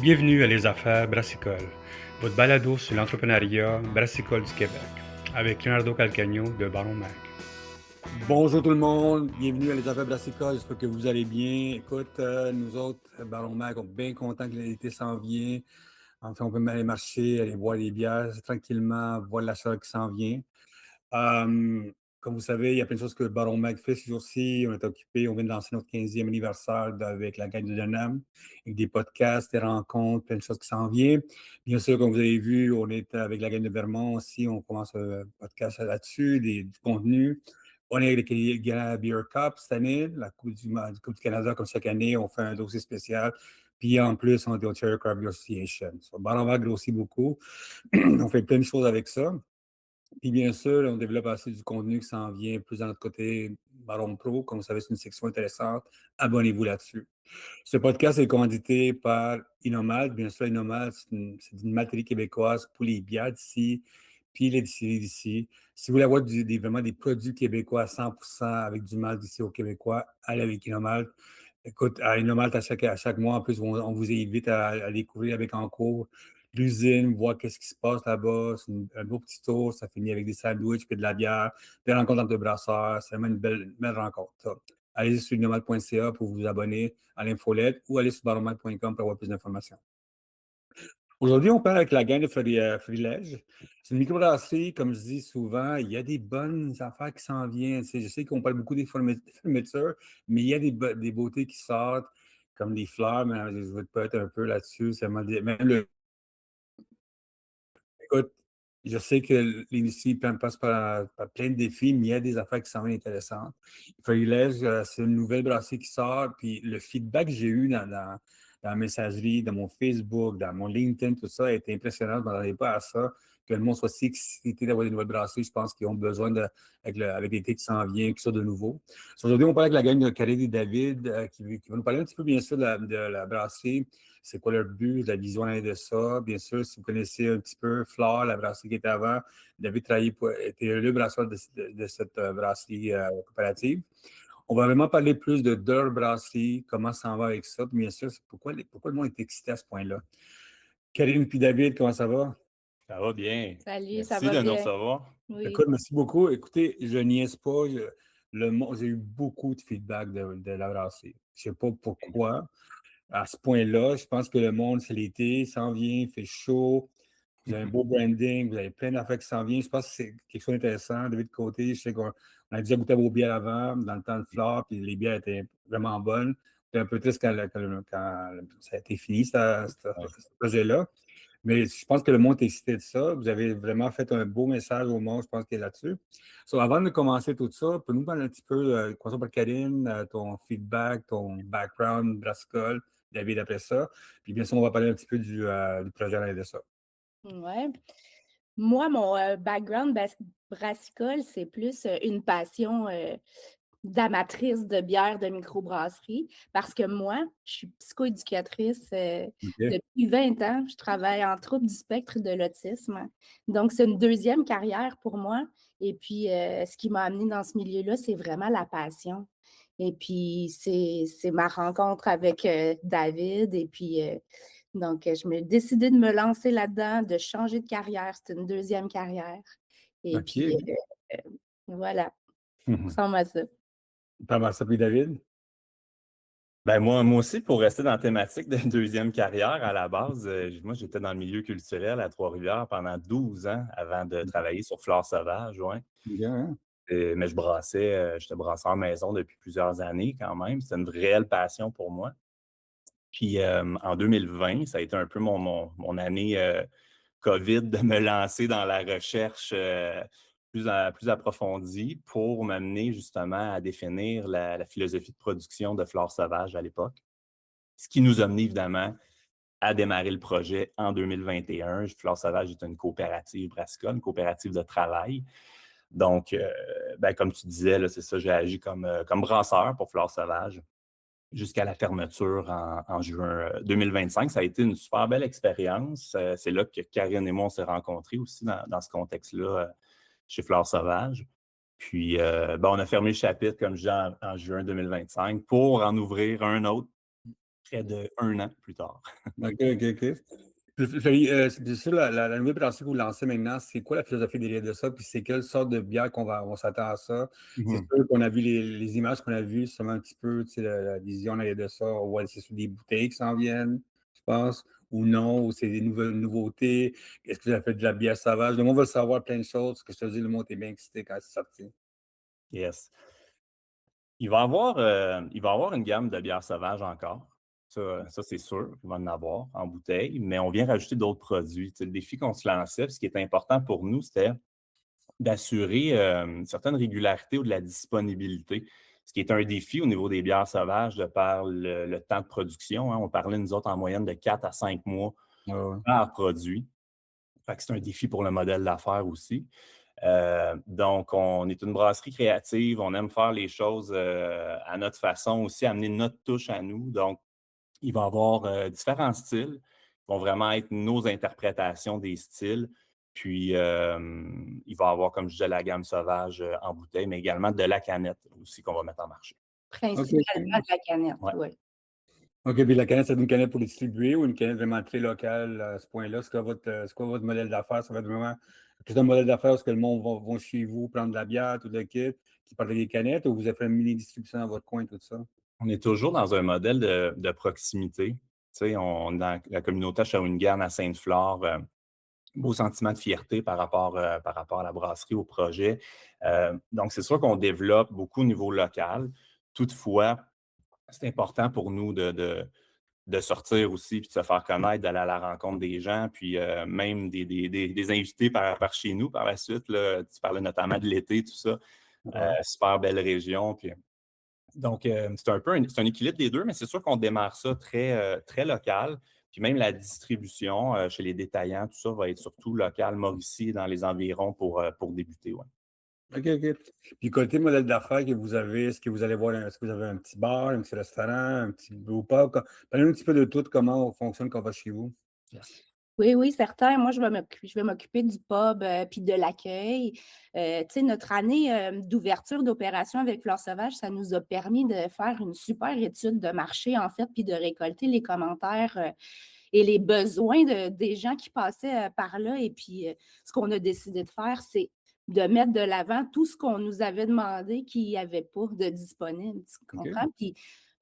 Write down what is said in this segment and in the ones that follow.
Bienvenue à Les Affaires Brassicole, votre balado sur l'entrepreneuriat brassicole du Québec, avec Leonardo Calcagno de Baron Mac. Bonjour tout le monde, bienvenue à Les Affaires Brassicole, j'espère que vous allez bien. Écoute, nous autres, Baron Mac, on est bien contents que l'été s'en vient. Enfin, on peut aller marcher, aller boire des bières tranquillement, voir la chaleur qui s'en vient. Euh, Comme vous savez, il y a plein de choses que Baron Mag fait ces jours-ci. On est occupé, on vient de lancer notre 15e anniversaire avec la gang de Denham, avec des podcasts, des rencontres, plein de choses qui s'en viennent. Bien sûr, comme vous avez vu, on est avec la gang de Vermont aussi. On commence un podcast là-dessus, du contenu. On est avec les gars Beer Cup cette année, la Coupe du Canada, comme chaque année, on fait un dossier spécial. Puis en plus, on est au Cherry Craft Beer Association. So, Baron Mag grossit beaucoup. On fait plein de choses avec ça. Puis bien sûr, on développe assez du contenu qui s'en vient plus dans notre côté Baron Pro. Comme vous savez, c'est une section intéressante. Abonnez-vous là-dessus. Ce podcast est commandité par Inomad. Bien sûr, Inomad, c'est une malterie québécoise pour les bières d'ici, puis les distilleries d'ici. Si vous voulez avoir vraiment des produits québécois à 100% avec du malt d'ici au Québécois, allez avec Inomad. Écoute, à Inomalt, à chaque mois, en plus, on vous invite à découvrir avec en cours l'usine, voir qu'est-ce qui se passe là-bas. C'est un beau petit tour. Ça finit avec des sandwichs puis de la bière, des rencontres entre brasseurs. C'est vraiment une belle rencontre. Ça. Allez sur inomalt.ca pour vous abonner à l'infolette ou allez sur baromètre.com pour avoir plus d'informations. Aujourd'hui, on parle avec la gang de Florilège. C'est une microbrasserie, comme je dis souvent, il y a des bonnes affaires qui s'en viennent. Tu sais, je sais qu'on parle beaucoup des fermetures, mais il y a des beautés qui sortent, comme des fleurs, mais je vais te être un peu là-dessus. Même écoute, je sais que l'industrie passe par plein de défis, mais il y a des affaires qui sont intéressantes. Florilège, c'est une nouvelle brasserie qui sort, puis le feedback que j'ai eu dans la messagerie, dans mon Facebook, dans mon LinkedIn, tout ça, a été impressionnant. Je ne m'attendais pas à ça, que le monde soit si excité d'avoir des nouvelles brasseries. Je pense qu'ils ont besoin, avec l'été qui s'en vient, quelque chose de nouveau. Aujourd'hui, on parle avec la gang de Karine et David, qui va nous parler un petit peu, bien sûr, de la brasserie. C'est quoi leur but, la vision de ça. Bien sûr, si vous connaissez un petit peu Flore, la brasserie qui était avant, David était le brasseur de cette brasserie coopérative. On va vraiment parler plus de leur brasserie, comment ça en va avec ça. Puis bien sûr, c'est pourquoi le monde est excité à ce point-là. Karine puis David, comment ça va? Ça va bien. Salut, ça Merci va de nous bien? recevoir. Oui. Écoute, merci beaucoup. Écoutez, je niaise pas. J'ai eu beaucoup de feedback de la brasserie. Je ne sais pas pourquoi. À ce point-là, je pense que le monde, c'est l'été, il s'en vient, il fait chaud, vous avez un beau branding, vous avez plein d'affaires qui s'en viennent. Je pense que c'est quelque chose d'intéressant. De votre côté, je sais qu'on a déjà goûté à vos bières avant, dans le temps de Flore, puis les bières étaient vraiment bonnes. J'étais un peu triste quand ça a été fini, Ouais. ce projet-là. Mais je pense que le monde est excité de ça. Vous avez vraiment fait un beau message au monde, je pense qu'il est là-dessus. So, avant de commencer tout ça, peux nous parler un petit peu, commençons par Karine, ton feedback, ton background, brassicole, David après ça. Puis bien sûr, on va parler un petit peu du projet à l'aide de ça. Ouais. Moi, mon background brassicole, c'est plus une passion d'amatrice de bière de microbrasserie parce que moi, je suis psychoéducatrice OK. depuis 20 ans. Je travaille en trouble du spectre de l'autisme. Donc, c'est une deuxième carrière pour moi. Et puis, ce qui m'a amenée dans ce milieu-là, c'est vraiment la passion. Et puis, c'est ma rencontre avec David. Et puis, donc, je me décidé de me lancer là-dedans, de changer de carrière. C'est une deuxième carrière. Et puis, OK. voilà, ça Mhm. ressemble à ça. Pas mal ça, puis David? Ben moi aussi, pour rester dans la thématique de deuxième carrière, à la base, moi, j'étais dans le milieu culturel à Trois-Rivières pendant 12 ans avant de travailler sur Flore Sauvage, ouais. Bien, hein? Mais j'étais brasseur maison depuis plusieurs années quand même. C'était une réelle passion pour moi. Puis en 2020, ça a été un peu mon année COVID de me lancer dans la recherche plus approfondie pour m'amener justement à définir la philosophie de production de Flore Sauvage à l'époque. Ce qui nous a mené évidemment à démarrer le projet en 2021. Flore Sauvage est une coopérative brassicole, une coopérative de travail. Donc, comme tu disais, là, c'est ça, j'ai agi comme brasseur pour Flore Sauvage jusqu'à la fermeture en juin 2025. Ça a été une super belle expérience. C'est là que Karine et moi, on s'est rencontrés aussi dans ce contexte-là chez Flore Sauvage. Puis, on a fermé le chapitre, comme je dis, en juin 2025 pour en ouvrir un autre près d'1 an plus tard. OK, OK, OK. C'est sûr, la nouvelle brasserie que vous lancez maintenant, c'est quoi la philosophie derrière de ça? Puis c'est quelle sorte de bière on s'attend à ça? C'est Mmh. sûr qu'on a vu les images qu'on a vues, c'est un petit peu, tu sais, la vision derrière de ça. On voit c'est sur des bouteilles qui s'en viennent, je pense, ou non, ou c'est des nouvelles nouveautés. Est-ce que vous avez fait de la bière sauvage? Le monde veut savoir plein de choses. Ce que je te dis, le monde est bien excité quand c'est sorti. Yes. Il va y avoir une gamme de bières sauvages encore. Ça c'est sûr, il va en avoir en bouteille, mais on vient rajouter d'autres produits. Tu sais, le défi qu'on se lançait, puis ce qui est important pour nous, c'était d'assurer, une certaine régularité ou de la disponibilité. Ce qui est un défi au niveau des bières sauvages de par le temps de production, hein. On parlait, nous autres, en moyenne de 4 à 5 mois Ouais, ouais. par produit. Fait que c'est un défi pour le modèle d'affaires aussi. Donc, on est une brasserie créative, on aime faire les choses à notre façon aussi, amener notre touche à nous. Donc, il va y avoir différents styles qui vont vraiment être nos interprétations des styles. Puis, il va y avoir, comme je disais, la gamme sauvage en bouteille, mais également de la canette aussi qu'on va mettre en marché. OK, Principalement OK. de la canette, Ouais. oui. OK, puis la canette, c'est une canette pour distribuer ou une canette vraiment très locale à ce point-là? C'est quoi votre modèle d'affaires? Ça va être vraiment plus un modèle d'affaires où est-ce que le monde va chez vous prendre de la bière, tout le kit, qui parle des canettes, ou vous avez fait une mini-distribution dans votre coin, tout ça? On est toujours dans un modèle de proximité. Tu sais, dans la communauté à Shawinigan, à Sainte-Flore, beau sentiment de fierté par rapport à la brasserie, au projet. Donc, c'est sûr qu'on développe beaucoup au niveau local. Toutefois, c'est important pour nous de sortir aussi, puis de se faire connaître, d'aller à la rencontre des gens, puis même des invités par chez nous par la suite. Là. Tu parlais notamment de l'été, tout ça. Ouais. Super belle région. Puis, donc, c'est un peu c'est un équilibre des deux, mais c'est sûr qu'on démarre ça très local. Puis même la distribution chez les détaillants, tout ça va être surtout local, Mauricie, dans les environs pour débuter. Ouais. OK, OK. Puis côté modèle d'affaires que vous avez, est-ce que vous avez un petit bar, un petit restaurant, un petit brewpub? Parlez-nous un petit peu de tout, comment on fonctionne quand on va chez vous. Yes. Oui, oui, certain. Moi, je vais m'occuper du pub, puis de l'accueil. Tu sais, notre année, d'ouverture d'opération avec Fleurs Sauvages, ça nous a permis de faire une super étude de marché, en fait, puis de récolter les commentaires, et les besoins des gens qui passaient, par là. Et puis, ce qu'on a décidé de faire, c'est de mettre de l'avant tout ce qu'on nous avait demandé qu'il n'y avait pas de disponible, tu OK. comprends? Puis,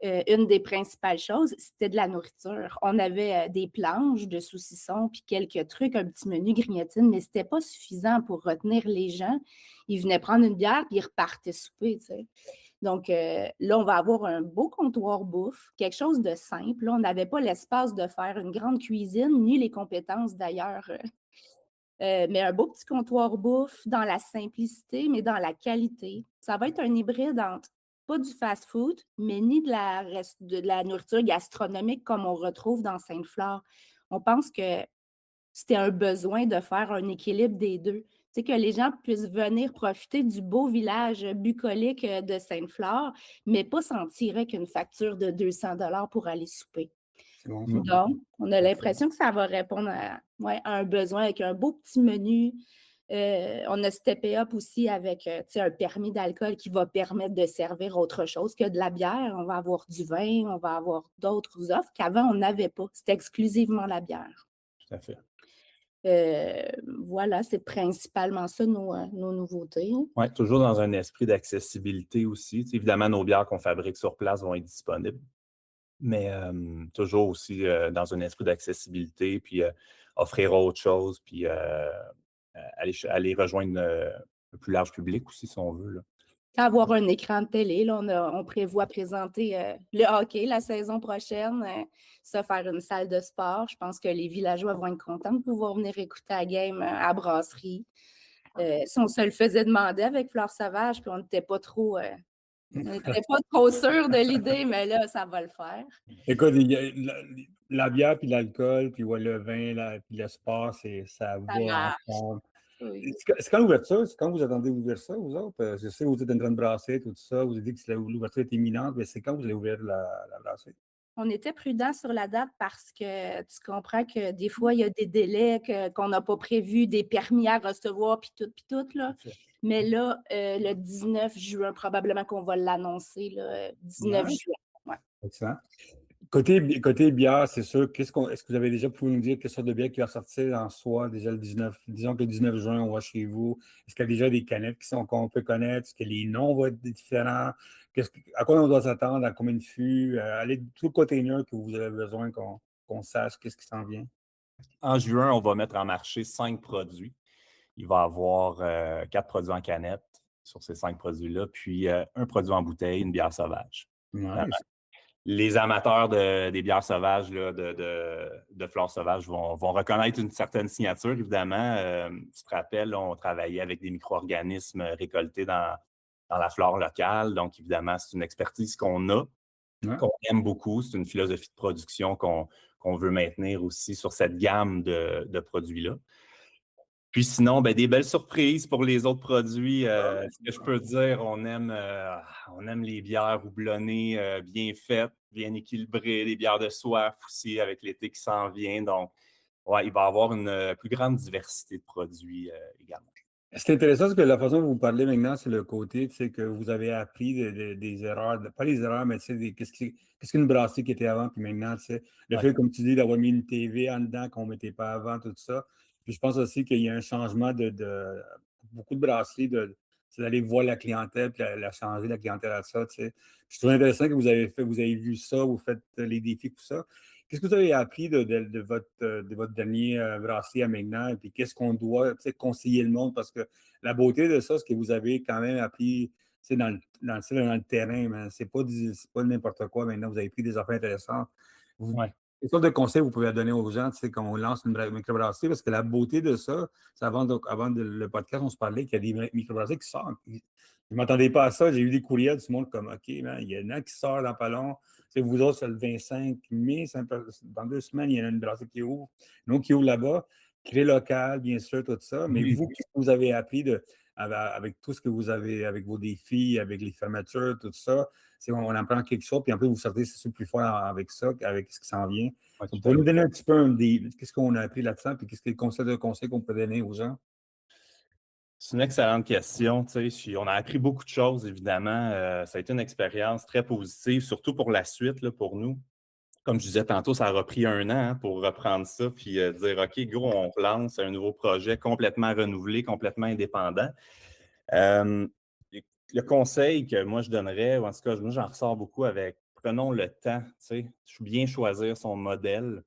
une des principales choses, c'était de la nourriture. On avait, des planches de saucisson, puis quelques trucs, un petit menu grignotine, mais c'était pas suffisant pour retenir les gens. Ils venaient prendre une bière, puis ils repartaient souper, tu sais. Donc, là, on va avoir un beau comptoir bouffe, quelque chose de simple. Là, on n'avait pas l'espace de faire une grande cuisine, ni les compétences d'ailleurs, mais un beau petit comptoir bouffe dans la simplicité, mais dans la qualité. Ça va être un hybride entre pas du fast-food, mais ni de la nourriture gastronomique comme on retrouve dans Sainte-Flore. On pense que c'était un besoin de faire un équilibre des 2. Tu sais, que les gens puissent venir profiter du beau village bucolique, de Sainte-Flore, mais pas s'en tirer avec une facture de 200 $ pour aller souper. C'est bon ça. Mm. Donc, on a Parfait. l'impression que ça va répondre à ouais, à un besoin avec un beau petit menu. On a steppé up aussi avec, tu sais, un permis d'alcool qui va permettre de servir autre chose que de la bière. On va avoir du vin, on va avoir d'autres offres qu'avant on n'avait pas. C'était exclusivement la bière. Tout à fait. Voilà, c'est principalement ça nos nouveautés. Ouais, toujours dans un esprit d'accessibilité aussi. Tu sais, évidemment, nos bières qu'on fabrique sur place vont être disponibles, mais toujours aussi dans un esprit d'accessibilité, puis offrir autre chose, puis aller rejoindre un plus large public aussi, si on veut. Là. Avoir un écran de télé, là, on prévoit présenter, le hockey la saison prochaine, se faire une salle de sport. Je pense que les villageois vont être contents de pouvoir venir écouter la game, à brasserie. Si on se le faisait demander avec Fleurs Sauvages, puis on n'était pas trop sûrs de l'idée, mais là, ça va le faire. Écoute, il y a la bière puis l'alcool, puis ouais, le vin, puis le sport, ça Ça va marche. ensemble. Oui. C'est quand l'ouverture? C'est quand vous attendez ouvrir ça, vous autres? Je sais que vous êtes en train de brasser, tout ça. Vous avez dit que l'ouverture est imminente, mais c'est quand vous allez ouvrir la brasserie? On était prudents sur la date parce que tu comprends que des fois, il y a des délais qu'on n'a pas prévus, des permis à recevoir, puis tout, là. Tout à fait. Mais là, le 19 juin, probablement qu'on va l'annoncer, là, 19 Ouais, juin. Ouais. excellent. Côté bière, c'est sûr, est-ce que vous avez déjà pu nous dire quelle sorte de bière qui va sortir en soi, déjà le 19, disons que le 19 juin, on va chez vous. Est-ce qu'il y a déjà des canettes qu'on peut connaître? Est-ce que les noms vont être différents? À quoi on doit s'attendre? À combien de fûts? Allez, tout le container que vous avez besoin qu'on sache qu'est-ce qui s'en vient. En juin, on va mettre en marché 5 produits. Il va y avoir 4 produits en canette sur ces 5 produits-là, puis un produit en bouteille, une bière sauvage. Nice. Les amateurs des bières sauvages, là, de fleurs sauvages vont reconnaître une certaine signature, évidemment. Tu te rappelles, là, on travaillait avec des micro-organismes récoltés dans la flore locale. Donc, évidemment, c'est une expertise qu'on a, Ouais. qu'on aime beaucoup. C'est une philosophie de production qu'on veut maintenir aussi sur cette gamme de produits-là. Puis sinon, ben, des belles surprises pour les autres produits. Ce que je peux dire, on aime les bières houblonnées bien faites, bien équilibrées, les bières de soif aussi avec l'été qui s'en vient. Donc, ouais, il va y avoir une plus grande diversité de produits également. C'est intéressant parce que la façon dont vous parlez maintenant, c'est le côté, tu sais, que vous avez appris des erreurs, pas les erreurs, mais tu sais, qu'est-ce qu'une brasserie qui était avant, puis maintenant, tu sais, le Ouais. fait, comme tu dis, d'avoir mis une TV en dedans qu'on ne mettait pas avant, tout ça. Puis je pense aussi qu'il y a un changement de beaucoup de brasseries, c'est d'aller voir la clientèle, puis la changer, la clientèle à ça, tu sais. Puis je trouve intéressant que vous avez vu ça, vous faites les défis, tout ça. Qu'est-ce que vous avez appris de votre dernier brasserie à maintenant? Et puis qu'est-ce qu'on doit conseiller le monde? Parce que la beauté de ça, c'est que vous avez quand même appris dans le terrain. C'est pas n'importe quoi maintenant. Vous avez pris des affaires intéressantes. Ouais. Quelle sorte de conseils vous pouvez donner aux gens quand on lance une microbrasserie? Parce que la beauté de ça, c'est avant le podcast, on se parlait qu'il y a des microbrasseries qui sortent. Je ne m'attendais pas à ça. J'ai eu des courriels du monde comme OK, man, il y en a qui sortent dans pas long. Vous autres, c'est le 25 mai, dans 2 semaines, il y en a une brasserie qui ouvre. Nous qui ouvre là-bas, créer local, bien sûr, tout ça. Mais Oui. vous, qu'est-ce que vous avez appris avec tout ce que vous avez, avec vos défis, avec les fermetures, tout ça? On apprend quelque chose, puis après, vous sortez, c'est sûr, plus fort avec ça, avec ce qui s'en vient. Ouais, Vous tout pouvez à nous fait. donner un petit peu qu'est-ce qu'on a appris là-dedans, puis qu'est-ce que le conseil qu'on peut donner aux gens? C'est une excellente question. Tu sais, on a appris beaucoup de choses, évidemment. Ça a été une expérience très positive, surtout pour la suite, là, pour nous. Comme je disais tantôt, ça aura pris 1 an pour reprendre ça puis dire OK, go, on relance un nouveau projet complètement renouvelé, complètement indépendant. Euh, le conseil que moi je donnerais, ou en tout cas, moi j'en ressors beaucoup avec prenons le temps, tu sais, bien choisir son modèle.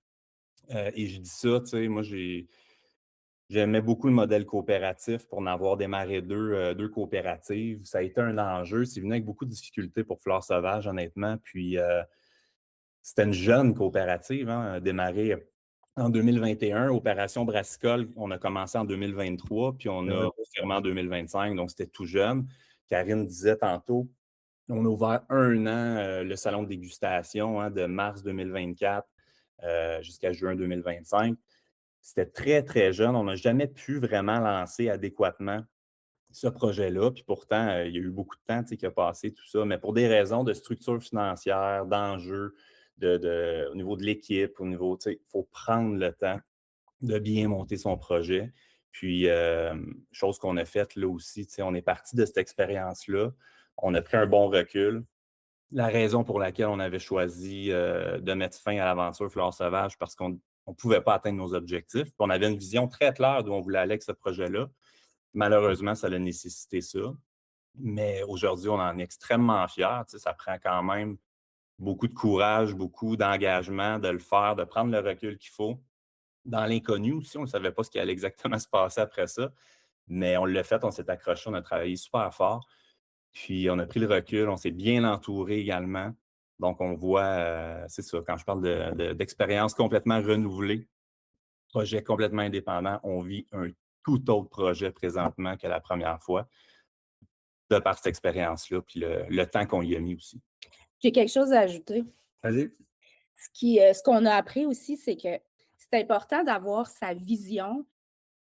Et je dis ça, tu sais, moi j'aimais beaucoup le modèle coopératif pour en avoir démarré deux coopératives. Ça a été un enjeu. C'est venu avec beaucoup de difficultés pour Flore Sauvage, honnêtement. Puis c'était une jeune coopérative, hein, démarrée en 2021. Opération Brassicole, on a commencé en 2023, puis on a fermé en 2025, donc c'était tout jeune. Karine disait tantôt, on a ouvert 1 an le salon de dégustation, hein, de mars 2024 jusqu'à juin 2025. C'était très, très jeune. On n'a jamais pu vraiment lancer adéquatement ce projet-là. Puis pourtant, il y a eu beaucoup de temps qui a passé, tout ça. Mais pour des raisons de structure financière, d'enjeux, au niveau de l'équipe, au niveau, il faut prendre le temps de bien monter son projet. Puis, chose qu'on a faite là aussi, on est parti de cette expérience-là. On a pris un bon recul. La raison pour laquelle on avait choisi de mettre fin à l'aventure Flore Sauvage, parce qu'on ne pouvait pas atteindre nos objectifs. Puis on avait une vision très claire d'où on voulait aller avec ce projet-là. Malheureusement, ça a nécessité ça. Mais aujourd'hui, on en est extrêmement fiers. Ça prend quand même beaucoup de courage, beaucoup d'engagement de le faire, de prendre le recul qu'il faut. Dans l'inconnu aussi, on ne savait pas ce qui allait exactement se passer après ça. Mais on l'a fait, on s'est accroché, on a travaillé super fort. Puis on a pris le recul, on s'est bien entouré également. Donc, on voit, c'est ça, quand je parle d'expérience complètement renouvelée, projet complètement indépendant, on vit un tout autre projet présentement que la première fois, de par cette expérience-là, puis le temps qu'on y a mis aussi. J'ai quelque chose à ajouter. Vas-y. Ce qu'on a appris aussi, c'est que c'est important d'avoir sa vision,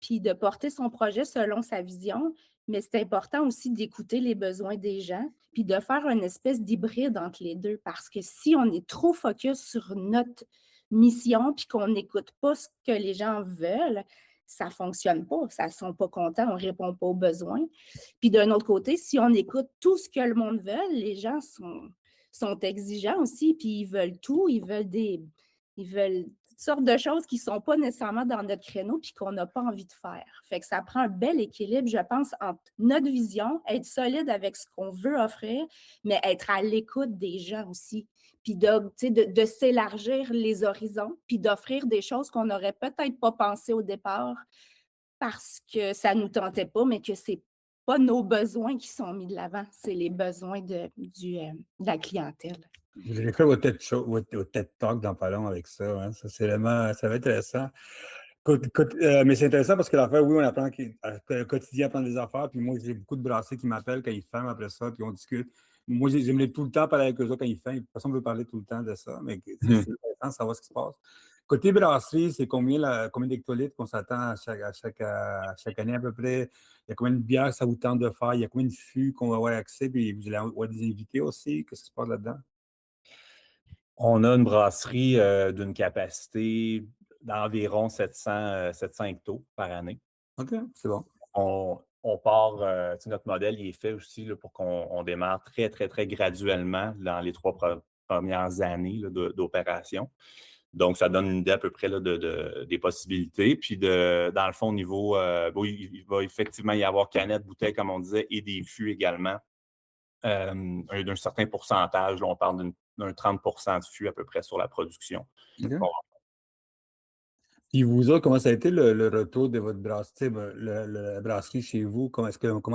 puis de porter son projet selon sa vision, mais c'est important aussi d'écouter les besoins des gens, puis de faire une espèce d'hybride entre les deux, parce que si on est trop focus sur notre mission, puis qu'on n'écoute pas ce que les gens veulent, ça ne fonctionne pas, ça ne sont pas contents, on ne répond pas aux besoins. Puis d'un autre côté, si on écoute tout ce que le monde veut, les gens sont exigeants aussi, puis ils veulent tout. Ils veulent toutes sortes de choses qui ne sont pas nécessairement dans notre créneau puis qu'on n'a pas envie de faire. Fait que ça prend un bel équilibre, je pense, entre notre vision, être solide avec ce qu'on veut offrir, mais être à l'écoute des gens aussi. Puis de s'élargir les horizons, puis d'offrir des choses qu'on n'aurait peut-être pas pensé au départ parce que ça ne nous tentait pas, mais que c'est pas nos besoins qui sont mis de l'avant, c'est les besoins de la clientèle. Vous allez faire votre TED Talk dans pas long avec ça, hein. Ça, c'est vraiment, ça va être intéressant. Mais c'est intéressant parce que l'affaire, oui, on apprend le quotidien apprend des affaires. Puis moi, j'ai beaucoup de brassiers qui m'appellent quand ils ferment après ça, puis on discute. Moi, j'aimerais tout le temps parler avec eux autres quand ils ferment. Personne ne veut parler tout le temps de ça, mais c'est intéressant de savoir ce qui se passe. Côté brasserie, c'est combien d'hectolitres qu'on s'attend à chaque année à peu près? Il y a combien de bières que ça vous tente de faire? Il y a combien de fûts qu'on va avoir accès? Puis vous allez avoir des invités aussi? Qu'est-ce qui se passe là-dedans? On a une brasserie d'une capacité d'environ 700 hectos par année. OK, c'est bon. On part, notre modèle il est fait aussi là, pour qu'on démarre très, très, très graduellement dans les 3 premières années là, d'opération. Donc, ça donne une idée à peu près là, des possibilités. Puis, dans le fond, au niveau, il va effectivement y avoir canettes, bouteilles, comme on disait, et des fûts également. D'un certain pourcentage, là, on parle d'un 30 de fûts à peu près sur la production. OK. Bon. Puis vous autres, comment ça a été le retour de votre brasserie, la brasserie chez vous? Comment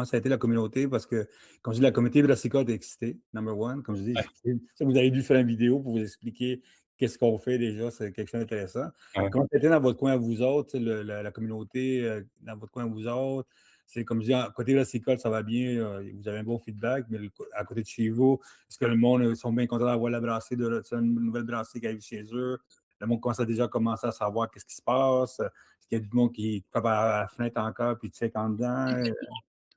ça a été la communauté? Parce que, comme je dis, la communauté brassicole est excitée, number one. Comme je dis, vous avez dû faire une vidéo pour vous expliquer qu'est-ce qu'on fait déjà, c'est quelque chose d'intéressant. Ouais. Comment ça a été dans votre coin à vous autres, la communauté dans votre coin à vous autres? C'est comme je dis, à côté brassicole, ça va bien, vous avez un bon feedback, mais à côté de chez vous, est-ce que le monde sont bien contents d'avoir la brasserie, une nouvelle brasserie qui arrive chez eux? Le monde commence à déjà commencer à savoir qu'est-ce qui se passe. Est-ce qu'il y a du monde qui frappe à la fenêtre encore puis check en dedans?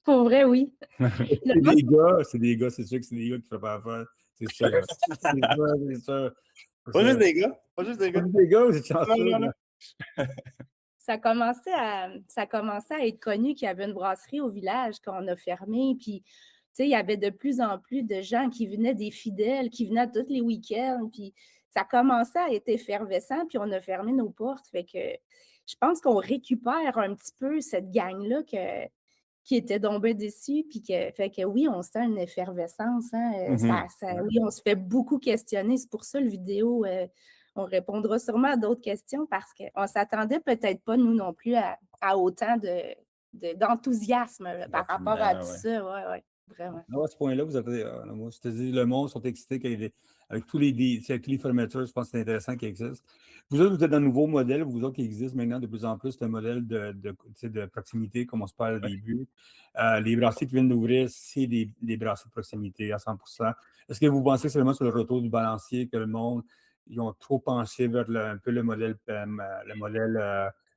Pour vrai, oui. C'est des gars, c'est sûr que c'est des gars qui frappent à la fenêtre. C'est sûr. C'est sûr. Pas juste des gars. Pas juste des Pas gars. des gars, vous êtes chanceux. Non. Ça commençait à être connu qu'il y avait une brasserie au village qu'on a fermée. Puis, tu sais, il y avait de plus en plus de gens qui venaient, des fidèles, qui venaient tous les week-ends. Puis, ça commençait à être effervescent, puis on a fermé nos portes. Fait que je pense qu'on récupère un petit peu cette gang-là qui était donc bien déçue. Puis fait que oui, on sent une effervescence. Hein, oui, on se fait beaucoup questionner. C'est pour ça, le vidéo, on répondra sûrement à d'autres questions parce qu'on ne s'attendait peut-être pas, nous non plus, à autant d'enthousiasme par rapport à tout ça. Ouais, vraiment. À ce point-là, vous avez, moi, je te dis, le monde sont excités avec tous les fermetures, je pense que c'est intéressant qu'ils existent. Vous autres, vous êtes dans un nouveau modèle, vous autres qui existent maintenant de plus en plus, c'est un modèle de proximité, comme on se parle au début. Les brasseries qui viennent d'ouvrir, c'est des brasseries de proximité à 100%. Est-ce que vous pensez seulement sur le retour du balancier que le monde, ils ont trop penché vers un peu le modèle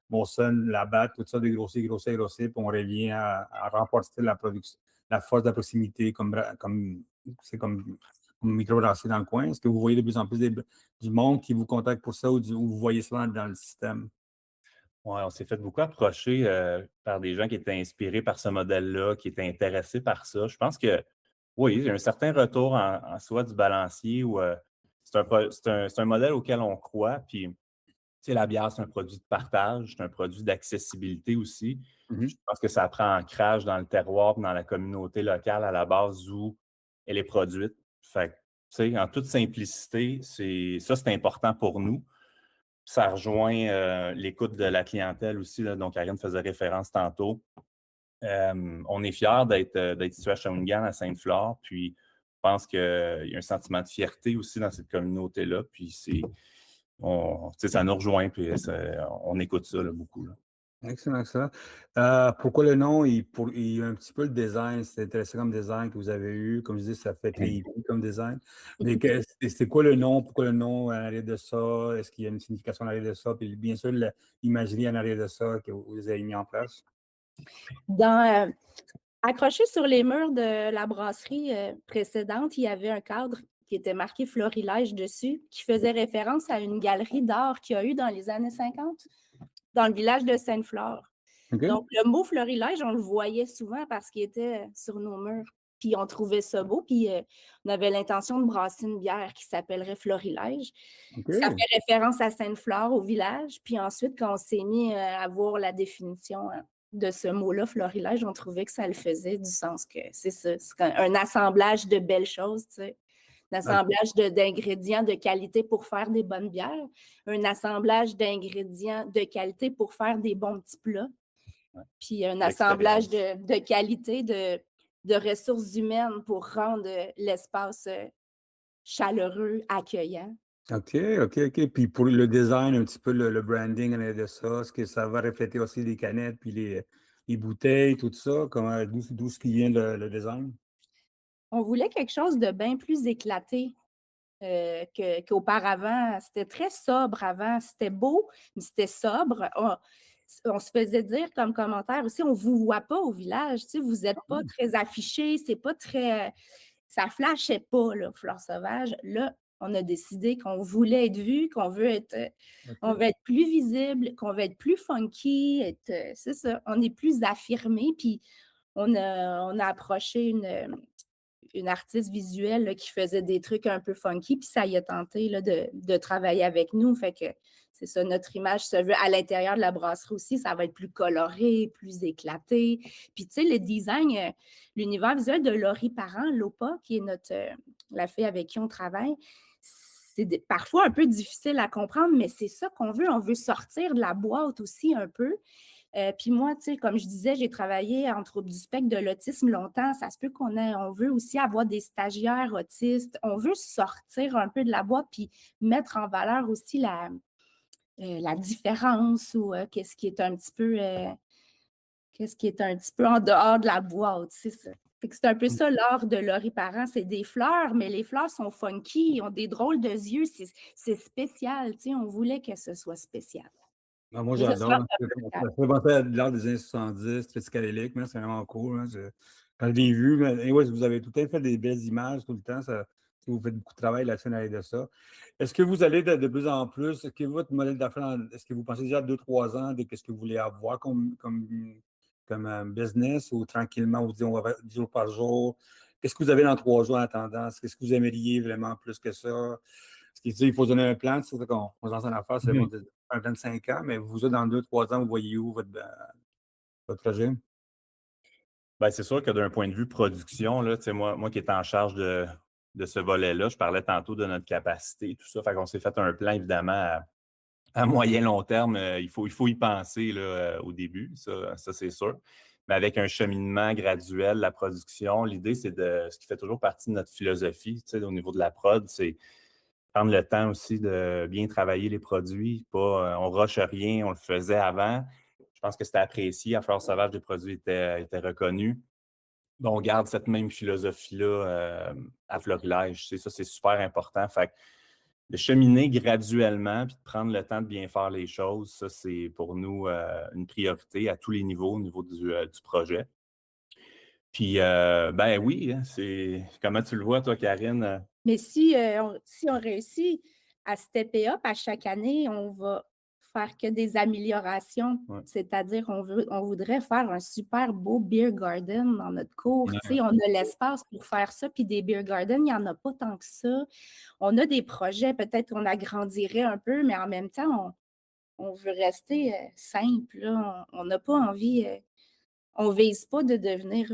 Molson, la batte, tout ça, de grossir, puis on revient à remporter la production, la force de la proximité comme microbrasserie dans le coin? Est-ce que vous voyez de plus en plus du monde qui vous contacte pour ça ou vous voyez ça dans le système? Oui, on s'est fait beaucoup approcher par des gens qui étaient inspirés par ce modèle-là, qui étaient intéressés par ça. Je pense que oui, il y a un certain retour en soi du balancier où c'est un modèle auquel on croit. Puis, la bière, c'est un produit de partage, c'est un produit d'accessibilité aussi. Mm-hmm. Je pense que ça prend ancrage dans le terroir, dans la communauté locale à la base où elle est produite. Fait que, en toute simplicité, c'est important pour nous. Ça rejoint l'écoute de la clientèle aussi, là, dont Karine faisait référence tantôt. On est fiers d'être situé à Shawinigan, à Sainte-Flore, puis je pense qu'il y a un sentiment de fierté aussi dans cette communauté-là, puis ça nous rejoint, puis on écoute ça là, beaucoup. Là. Excellent, excellent. Pourquoi le nom? Il y a un petit peu le design, c'est intéressant comme design que vous avez eu. Comme je dis, ça fait très hippie comme design. Mais c'est quoi le nom? Pourquoi le nom en arrière de ça? Est-ce qu'il y a une signification en arrière de ça? Puis bien sûr, l'imagerie en arrière de ça que vous avez mis en place. Accroché sur les murs de la brasserie précédente, il y avait un cadre qui était marqué Florilège dessus, qui faisait référence à une galerie d'art qu'il y a eu dans les années 50 dans le village de Sainte-Flore. Okay. Donc, le mot Florilège, on le voyait souvent parce qu'il était sur nos murs. puis on trouvait ça beau, puis on avait l'intention de brasser une bière qui s'appellerait Florilège. Ça OK. fait référence à Sainte-Flore, au village. Puis ensuite, quand on s'est mis à voir la définition de ce mot-là, Florilège, on trouvait que ça le faisait du sens que c'est ça, c'est un assemblage de belles choses, tu sais. Un OK. assemblage d'ingrédients de qualité pour faire des bonnes bières, un assemblage d'ingrédients de qualité pour faire des bons petits plats, Ouais, puis un assemblage l'expérience. de qualité de ressources humaines pour rendre l'espace chaleureux, accueillant. OK, OK, OK. Puis pour le design, un petit peu le branding en arrière de ça, est-ce que ça va refléter aussi les canettes, puis les bouteilles, tout ça? D'où ce qui vient le design? On voulait quelque chose de bien plus éclaté qu'auparavant. C'était très sobre avant. C'était beau, mais c'était sobre. On se faisait dire comme commentaire aussi, on ne vous voit pas au village, tu sais, vous n'êtes pas très affichés, c'est pas très. Ça flashait pas, là, Fleurs sauvages. Là, on a décidé qu'on voulait être vu, on OK. veut être plus visible, qu'on veut être plus funky, c'est ça, on est plus affirmé. Puis on a approché une artiste visuelle là, qui faisait des trucs un peu funky, puis ça y a tenté là, de travailler avec nous. Fait que c'est ça, notre image se veut à l'intérieur de la brasserie aussi, ça va être plus coloré, plus éclaté. Puis tu sais, le design, l'univers visuel de Laurie Parent, Lopa, qui est la fille avec qui on travaille, c'est parfois un peu difficile à comprendre, mais c'est ça qu'on veut. On veut sortir de la boîte aussi un peu. Puis moi, tu sais, comme je disais, j'ai travaillé en trouble du spectre de l'autisme longtemps. Ça se peut on veut aussi avoir des stagiaires autistes. On veut sortir un peu de la boîte puis mettre en valeur aussi la différence ou qu'est-ce qui est un petit peu en dehors de la boîte, c'est ça. Fait que c'est un peu ça l'art de Laurie Parent, c'est des fleurs, mais les fleurs sont funky, ils ont des drôles de yeux, c'est spécial, tu sais, on voulait que ce soit spécial. Ah, moi, Que ce soit j'adore. Ça fait penser à de l'art des années 70, très psychédélique, mais c'est vraiment cool. Hein. Quand je l'ai vu, mais, ouais, vous avez tout à fait des belles images tout le temps. Vous faites beaucoup de travail là-dessus derrière de ça. Est-ce que vous allez de plus en plus, est-ce que votre modèle d'affaires, est-ce que vous pensez déjà à 2, 3 ans de qu'est-ce que vous voulez avoir comme business ou tranquillement, vous dites on va faire 10 jours par jour? Qu'est-ce que vous avez dans 3 jours en tendance? Qu'est-ce que vous aimeriez vraiment plus que ça? Parce qu'il dit, il faut se donner un plan, c'est ça qu'on se lance en affaires, c'est bon, Mhm. un plan de 5 ans, mais vous, dans 2, 3 ans, vous voyez où votre projet? Ben, c'est sûr que d'un point de vue production, là, tu sais, moi qui étais en charge de ce volet-là, je parlais tantôt de notre capacité et tout ça. Fait qu'on s'est fait un plan, évidemment, à moyen long terme. Il faut y penser là, au début, ça c'est sûr. Mais avec un cheminement graduel, la production, l'idée, c'est ce qui fait toujours partie de notre philosophie, tu sais, au niveau de la prod, c'est prendre le temps aussi de bien travailler les produits. Pas, on rush rien, on le faisait avant. Je pense que c'était apprécié. À Fleurs sauvages, les produits étaient reconnus. Donc, on garde cette même philosophie-là à Florilège. Tu sais, ça, c'est super important. Fait que de cheminer graduellement puis de prendre le temps de bien faire les choses, ça, c'est pour nous une priorité à tous les niveaux, au niveau du projet. Puis, ben oui, hein, comment tu le vois, toi, Karine? Mais si on réussit à stepper up à chaque année, on va faire que des améliorations. Ouais. C'est-à-dire, on voudrait faire un super beau beer garden dans notre cour. Tu sais, on a l'espace pour faire ça, puis des beer gardens, il n'y en a pas tant que ça. On a des projets, peut-être qu'on agrandirait un peu, mais en même temps, on veut rester simple, là. On n'a pas envie, on vise pas de devenir,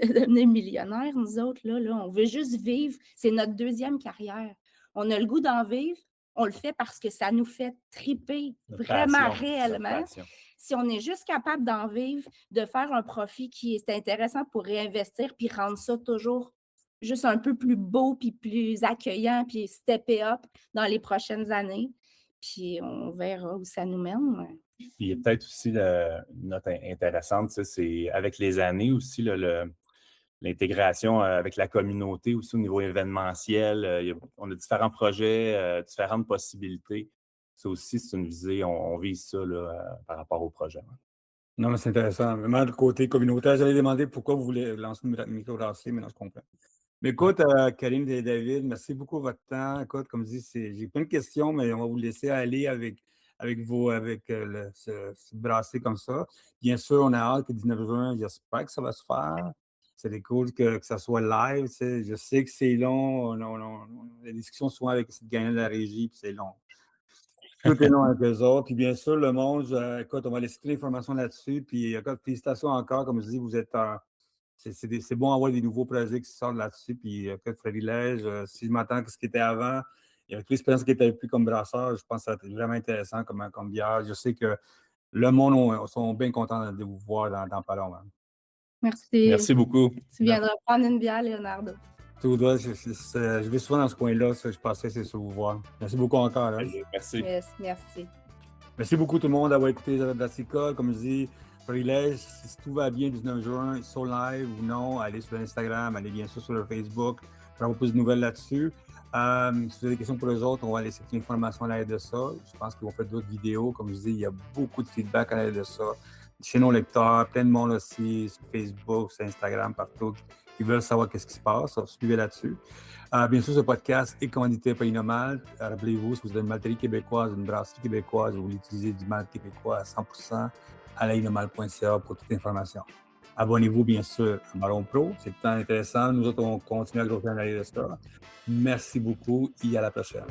de devenir millionnaire, nous autres, là. On veut juste vivre. C'est notre deuxième carrière. On a le goût d'en vivre. On le fait parce que ça nous fait triper Notre vraiment passion. Notre réellement. passion. Si on est juste capable d'en vivre, de faire un profit qui est intéressant pour réinvestir, puis rendre ça toujours juste un peu plus beau, puis plus accueillant, puis stepper up dans les prochaines années. Puis on verra où ça nous mène. Puis il y a peut-être aussi une note intéressante, tu sais, c'est avec les années aussi, l'intégration avec la communauté aussi au niveau événementiel. On a différents projets, différentes possibilités. Ça aussi, c'est une visée, on vise ça là, par rapport au projet. Non, mais c'est intéressant. Vraiment, le côté communautaire, j'allais demander pourquoi vous voulez lancer une microbrasserie, mais non, je comprends. Mais écoute, Karine et David, merci beaucoup de votre temps. Écoute, comme je dis, j'ai plein de questions, mais on va vous laisser aller avec ce brasser comme ça. Bien sûr, on a hâte que le 19 juin, j'espère que ça va se faire. C'était cool que ça soit live. Tu sais. Je sais que c'est long. Les discussions souvent avec cette gang de la régie, puis c'est long. Tout est long avec eux autres. Puis bien sûr, le monde, écoute, on va laisser toute l'information là-dessus. Puis écoute, félicitations encore. Comme je dis, vous êtes c'est bon d'avoir des nouveaux projets qui sortent là-dessus. Puis écoute, Florilège, si je m'attends à ce qui était avant, il y avait plus d'expérience qui était plus comme brasseur. Je pense que ça va être vraiment intéressant comme bière. Je sais que le monde sont bien contents de vous voir dans pas long. Hein. Merci. Merci beaucoup. Tu viendras prendre une bière, Leonardo. Tout doit, je vais souvent dans ce coin-là, ça, je passais, c'est sur vous voir. Merci beaucoup encore. Hein. Merci. Yes, merci. Merci beaucoup tout le monde d'avoir écouté les affaires brassicoles. Comme je dis, Florilège, si tout va bien, 19 juin, sur live ou non, allez sur Instagram, allez bien sûr sur le Facebook pour avoir plus de nouvelles là-dessus. Si vous avez des questions pour les autres, on va laisser toute l'information à l'aide de ça. Je pense qu'ils vont faire d'autres vidéos. Comme je dis, il y a beaucoup de feedback à l'aide de ça. Chez nos lecteurs, plein de monde aussi, sur Facebook, sur Instagram, partout, qui veulent savoir qu'est-ce qui se passe. Suivez là-dessus. Bien sûr, ce podcast est commandité par Inomalt. Rappelez-vous, si vous avez une malterie québécoise, une brasserie québécoise, vous voulez utiliser du malt québécois à 100%, allez à inomalt.ca pour toute l'information. Abonnez-vous, bien sûr, à Baron Pro. C'est tout le temps intéressant. Nous autres, on continue à grossir en aller de ça. Merci beaucoup et à la prochaine.